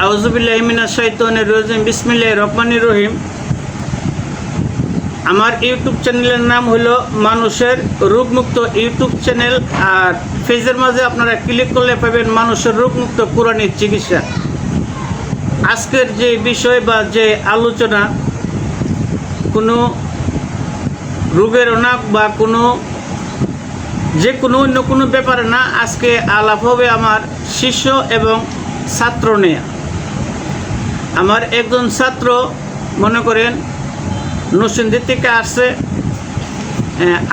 আউযুবিল্লাহি মিনাশ শাইতানির রাজিম বিসমিল্লাহির রহমানির রহিম। আমার ইউটিউব চ্যানেলের নাম হলো মানুষের রোগমুক্ত ইউটিউব চ্যানেল। আর পেজের মাঝে আপনারা ক্লিক করলে পাবেন মানুষের রোগমুক্ত কোরআনিক চিকিৎসা। আজকের যে বিষয় বা যে আলোচনা কোনো রোগের না বা কোনো অন্য কোনো ব্যাপারে না, আজকে আলাপ হবে আমার শিষ্য এবং ছাত্র নিয়ে। আমার একজন ছাত্র মনে করেন নরসিংদী থেকে আসছে।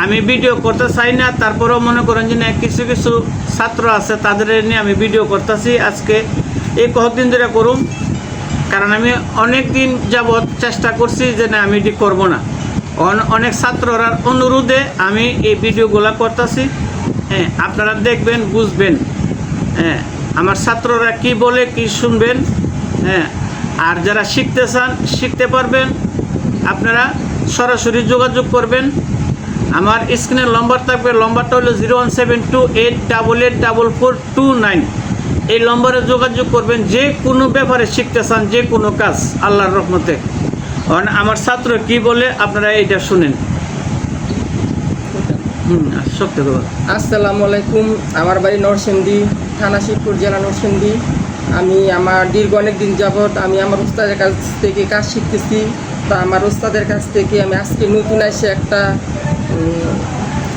আমি ভিডিও করতে চাই না, তারপরেও মনে করেন যে কিছু কিছু ছাত্র আছে তাদের নিয়ে আমি ভিডিও করতেছি। আজকে এই কয়েকদিন ধরে করুন, কারণ আমি অনেক দিন যাবৎ চেষ্টা করছি যে না আমি এটি করবো না। অনেক ছাত্ররা অনুরোধে আমি এই ভিডিওগুলো করতেছি। আপনারা দেখবেন, বুঝবেন। আমার ছাত্ররা কি বলে কি শুনবেন। আর যারা শিখতে চান শিখতে পারবেন, আপনারা সরাসরি যোগাযোগ করবেন। আমার স্ক্রিনের নম্বর থাকবে, নম্বরটা হলো 01728884429। এই নম্বরে যোগাযোগ করবেন যে কোনো ব্যাপারে শিখতে চান, যে কোনো কাজ আল্লাহর রহমতে। আমার ছাত্র কি বলে আপনারা এইটা শুনেন। সত্যি কথা। আসসালামু আলাইকুম। আমার বাড়ি নরসিংদী, থানা শিবপুর, জেলা নরসিংদী। আমি আমার দীর্ঘ অনেক দিন যাবৎ আমি আমার উস্তাদের কাছ থেকে কাজ শিখতেছি। তা আমার উস্তাদের কাছ থেকে আমি আজকে নতুন এসে একটা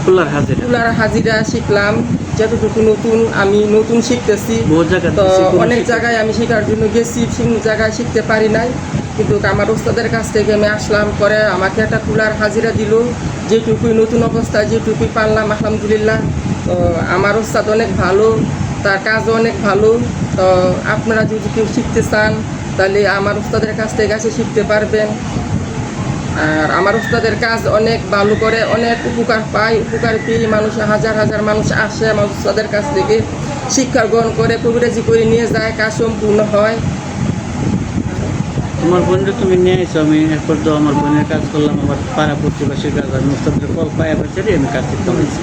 কুলার হাজিরা শিখলাম। যতটুকু আমি নতুন শিখতেছি, তো অনেক জায়গায় আমি শেখার জন্য গেছি, জায়গায় শিখতে পারি নাই। কিন্তু আমার উস্তাদের কাছ থেকে আমি আসলাম, পরে আমাকে একটা কুলার হাজিরা দিল। যেটুকুই নতুন অবস্থায় যেটুকুই পারলাম আলহামদুলিল্লাহ। তো আমার উস্তাদ অনেক ভালো, তার কাজও অনেক ভালো। তো আপনারা যদি কেউ শিখতে চান তাহলে আমার উস্তাদের কাছ থেকে এসে শিখতে পারবেন। আর আমার উস্তাদের কাজ অনেক ভালো করে, অনেক উপকার পায়। উপকার পেয়ে মানুষ হাজার হাজার মানুষ আসে আমার উস্তাদের কাছ থেকে শিক্ষা গ্রহণ করে, কবিরাজি করে নিয়ে যায়, কাজ সম্পূর্ণ হয়। আমার বোনটা তুমি নিয়ে এসো, আমি এরপর তো আমার বোনের কাজ করলাম, আমার পাড়া প্রতিবেশীর কাজ, আমি উস্তাদের কল পায়া পাচ্ছি আমি কাজ শিখতে হয়েছি।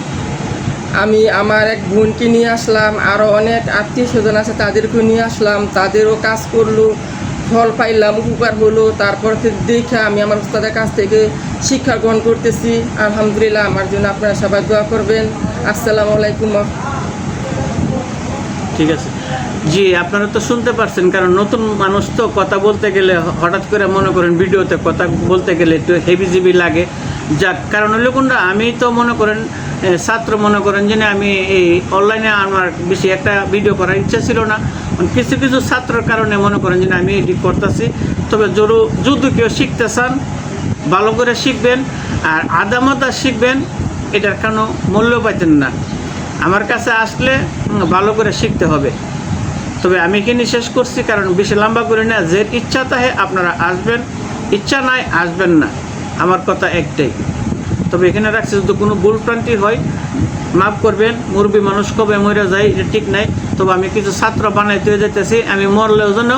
আমি আমার এক বোনকে নিয়ে আসলাম, আরও অনেক আত্মীয় স্বজন আছে তাদেরকেও নিয়ে আসলাম, তাদেরও কাজ করলো, ফল পাইলাম, উপকার হলো। তারপর দেখে আমি আমার উস্তাদের কাছ থেকে শিক্ষা গ্রহণ করতেছি আলহামদুলিল্লাহ। আমার জন্য আপনারা সবাই দোয়া করবেন। আসসালামু আলাইকুম। ঠিক আছে জি, আপনারা তো শুনতে পারছেন, কারণ নতুন মানুষ তো কথা বলতে গেলে হঠাৎ করে মনে করেন ভিডিওতে কথা বলতে গেলে একটু হেভিজিবি লাগে। যাক, কারণ হলো কোনটা, আমি তো মনে করেন ছাত্র, মনে করেন যে আমি এই অনলাইনে আমার বেশি একটা ভিডিও করার ইচ্ছা ছিল না। কিছু কিছু ছাত্রের কারণে মনে করেন যে আমি এটি করতেছি। তবে যদি কেউ শিখতে চান ভালো করে শিখবেন, আর আদামতা শিখবেন, এটার কোনো মূল্য পাইতেন না। আমার কাছে আসলে ভালো করে শিখতে হবে। তবে আমি এখানে শেষ করছি, কারণ বেশি লম্বা করে না। যে ইচ্ছা তাহে আপনারা আসবেন, ইচ্ছা নাই আসবেন না, আমার কথা একটাই। তবে এখানে রাখছি যদি কোনো ভুল প্রান্তি হয় মাফ করবেন। মুরব্বী মানুষ কবে মরে যায় এটা ঠিক নাই। তবে আমি কিছু ছাত্র বানাইতে যেতেছি, আমি মরলেও যেন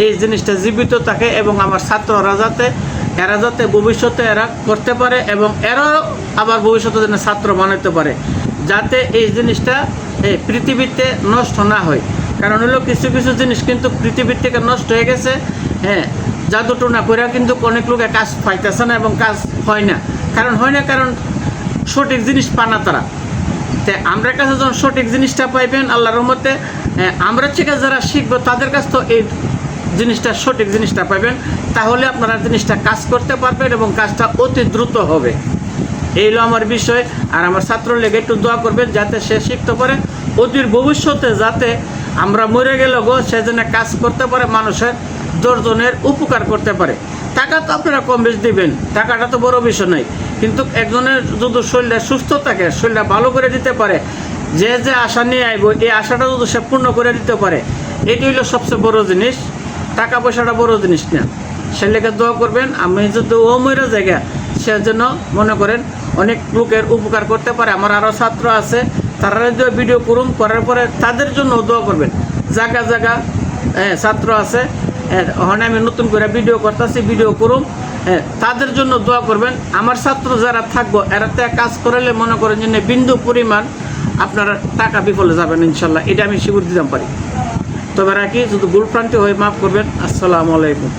এই জিনিসটা জীবিত থাকে, এবং আমার ছাত্ররা এরা যাতে ভবিষ্যতে এরা করতে পারে, এবং এরাও আবার ভবিষ্যতে যেন ছাত্র বানাইতে পারে, যাতে এই জিনিসটা পৃথিবীতে নষ্ট না হয়। কারণ হলো কিছু কিছু জিনিস কিন্তু পৃথিবীর থেকে নষ্ট হয়ে গেছে। জাদুটোনা করে কিন্তু অনেক লোকে কাজ পাইতেছে না এবং কাজ হয় না। কারণ সঠিক জিনিস পানা তারা। তাই আমরা কাছে যখন সঠিক জিনিসটা পাইবেন আল্লাহর রহমতে, আমরা থেকে যারা শিখবো তাদের কাছ তো এই জিনিসটা সঠিক জিনিসটা পাইবেন। তাহলে আপনারা জিনিসটা কাজ করতে পারবেন এবং কাজটা অতি দ্রুত হবে। এই হলো আমার বিষয়। আর আমার ছাত্র লেগে একটু দোয়া করবেন যাতে সে শিখতে পারে, অতির ভবিষ্যতে যাতে আমরা মরে গেলে সে যেন কাজ করতে পারে, মানুষের 10 জনের উপকার করতে পারে। টাকা তো আপনারা কম বেশি দিবেন, টাকাটা তো বড় বিষয় নয়, কিন্তু একজনের যদি শরীরটা সুস্থ থাকে, শরীরটা ভালো করে দিতে পারে, যে আশা নিয়ে আইব এই আশাটা যদি সে পূর্ণ করে দিতে পারে, এটি হলো সবচেয়ে বড় জিনিস। টাকা পয়সাটা বড় জিনিস না। সে লেগে দোয়া করবেন, আমি যদি ও মরে জায়গা সে যেন মনে করেন অনেক লোকের উপকার করতে পারে। আমার আরও ছাত্র আছে, তারা যদি ভিডিও করুন, করার পরে তাদের জন্য দোয়া করবেন। জায়গা জায়গা ছাত্র আছে, ওখানে আমি নতুন করে ভিডিও করতেছি, ভিডিও করুন, তাদের জন্য দোয়া করবেন। আমার ছাত্র যারা থাকবো এরাতে কাজ করলে মনে করেন যে বিন্দু পরিমাণ আপনারা টাকা বিফলে যাবেন ইনশাল্লাহ, এটা আমি শিওর দিতে পারি। তবে রাখি, যদি ভুল প্রান্তি হয়ে মাফ করবেন। আসসালামু আলাইকুম।